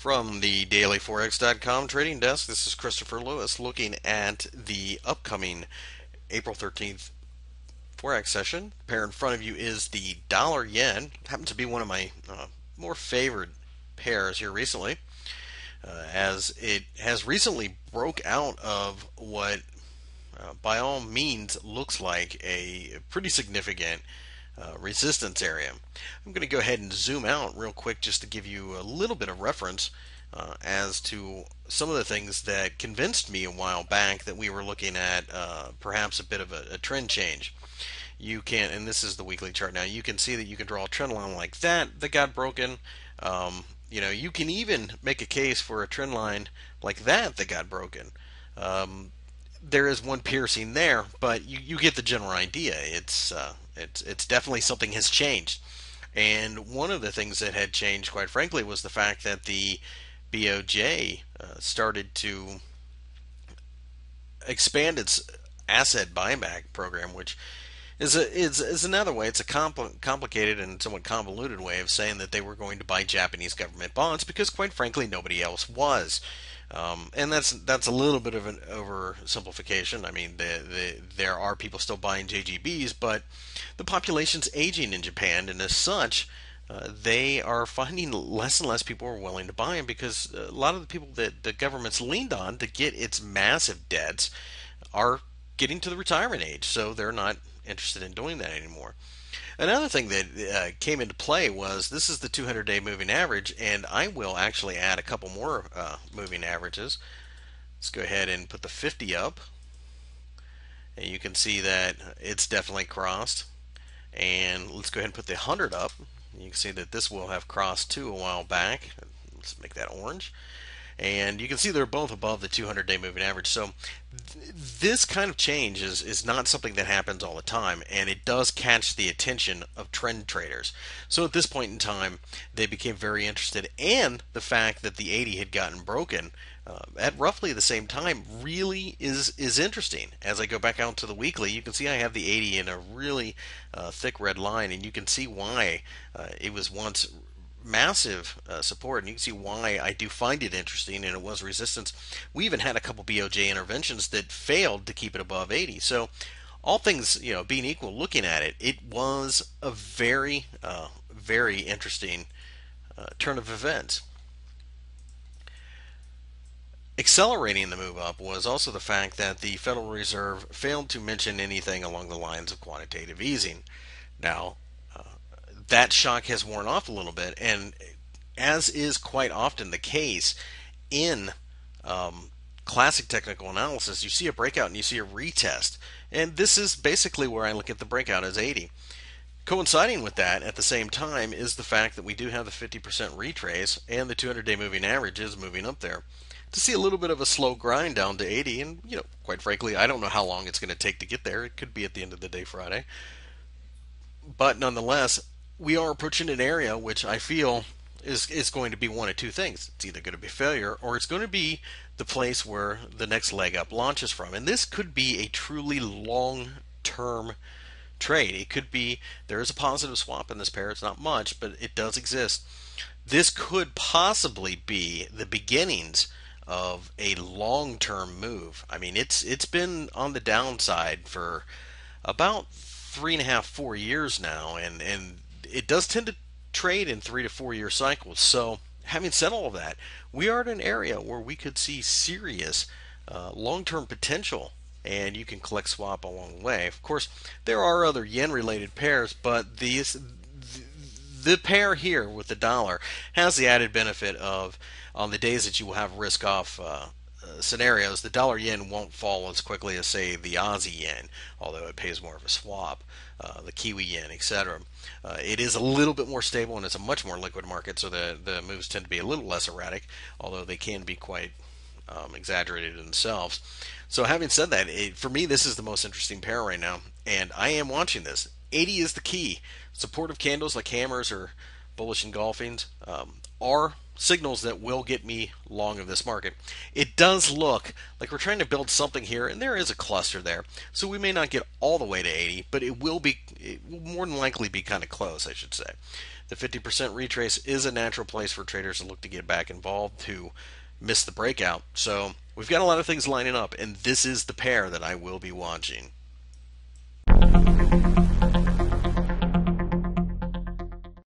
From the dailyforex.com trading desk, this is Christopher Lewis looking at the upcoming April 13th Forex session. The pair in front of you is the dollar yen. Happens to be one of my more favored pairs here recently, as it has recently broke out of what by all means looks like a pretty significant resistance area. I'm going to go ahead and zoom out real quick just to give you a little bit of reference as to some of the things that convinced me a while back that we were looking at perhaps a bit of a trend change. You can, and this is the weekly chart now, you can see that you can draw a trend line like that got broken. You can even make a case for a trend line like that got broken. There is one piercing there, but you get the general idea. It's definitely something has changed. And one of the things that had changed, quite frankly, was the fact that the BOJ started to expand its asset buyback program, which is another way. It's a complicated and somewhat convoluted way of saying that they were going to buy Japanese government bonds because, quite frankly, nobody else was. And that's a little bit of an oversimplification. I mean, there are people still buying JGBs, but the population's aging in Japan, and as such, they are finding less and less people are willing to buy them because a lot of the people that the government's leaned on to get its massive debts are getting to the retirement age, so they're not interested in doing that anymore. Another thing that came into play was this is the 200-day moving average, and I will actually add a couple more moving averages. Let's go ahead and put the 50 up, and you can see that it's definitely crossed. And let's go ahead and put the 100 up. You can see that this will have crossed too a while back. Let's make that orange. And you can see they're both above the 200-day moving average. So this kind of change is not something that happens all the time, and it does catch the attention of trend traders. So at this point in time, they became very interested, and the fact that the 80 had gotten broken at roughly the same time really is interesting. As I go back out to the weekly, you can see I have the 80 in a really thick red line, and you can see why it was once massive support, and you can see why I do find it interesting, and it was resistance. We even had a couple BOJ interventions that failed to keep it above 80. So all things being equal, looking at it, it was a very very interesting turn of events. Accelerating the move up was also the fact that the Federal Reserve failed to mention anything along the lines of quantitative easing. Now, that shock has worn off a little bit, and as is quite often the case in classic technical analysis, you see a breakout and you see a retest, and this is basically where I look at the breakout as 80. Coinciding with that at the same time is the fact that we do have the 50% retrace, and the 200-day moving average is moving up there. To see a little bit of a slow grind down to 80, and quite frankly, I don't know how long it's going to take to get there. It could be at the end of the day Friday, but nonetheless, we are approaching an area which I feel is going to be one of two things. It's either going to be failure, or it's going to be the place where the next leg up launches from. And this could be a truly long-term trade. It could be, there is a positive swap in this pair. It's not much, but it does exist. This could possibly be the beginnings of a long-term move. I mean, it's been on the downside for about 3.5, 4 years now, and it does tend to trade in 3 to 4 year cycles. So having said all of that, we are in an area where we could see serious long-term potential, and you can collect swap along the way. Of course, there are other yen-related pairs, but the pair here with the dollar has the added benefit of, on the days that you will have risk-off scenarios, the dollar yen won't fall as quickly as, say, the Aussie yen, although it pays more of a swap, the Kiwi yen, etc. It is a little bit more stable, and it's a much more liquid market, so the moves tend to be a little less erratic, although they can be quite exaggerated in themselves. So having said that, for me, this is the most interesting pair right now, and I am watching this. 80 is the key. Supportive candles like hammers or bullish engulfings. are signals that will get me long of this market. It does look like we're trying to build something here, and there is a cluster there. So we may not get all the way to 80, but it will more than likely be kind of close, I should say. The 50% retrace is a natural place for traders to look to get back involved to miss the breakout. So we've got a lot of things lining up, and this is the pair that I will be watching.